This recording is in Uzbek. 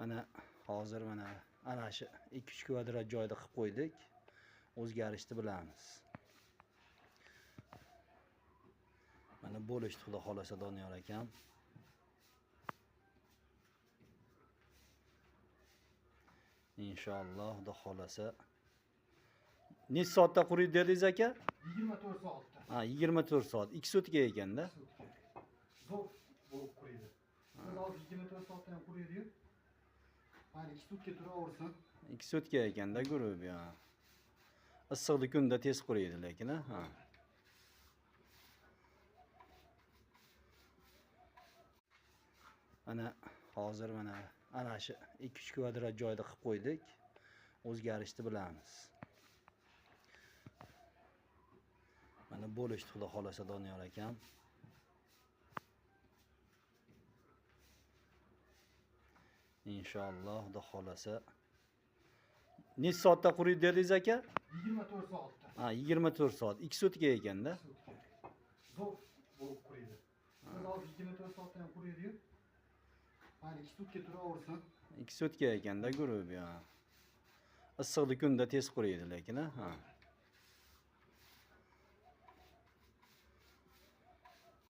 Mana hozir ana shu 2-3 kvadrat joyda qilib qo'ydik. O'zgarishni bilamiz. Mana bo'lishdi, xudo xolasa Doniyor akam. Inshaalloh, xudo xolasa. Necha soatda quriydi dedingiz aka? 24 soatda. Ha, 24 soat. 2 sutka ekanda. Zo'r bo'lib quriydi. Biz hozir 24 soatda ham quriydi-yu. Mana 2 sutka turaversin. 2 sutka ekanda guruh ya. Issiqli kunda tez quriydi lekin ha. Mana hozir ana shu 2-3 kvadrat joyda qilib qo'ydik. O'zgarishni bilamiz. Mana bo'lishdi, xudo xolasa Doniyor akam. Inshaalloh, xudo xolasa. Necha soatda quriydi dedingiz aka? 24 soatda. Ha, 24 soat. 2 sutka ekanda. Zo'r bo'lib quriydi. Biz hozir 24 soatda ham quriydi-yu. Mana 2 sutka turaversin. 2 sutka ekanda guruh ya. Issiqli kunda tez quriydi lekin ha.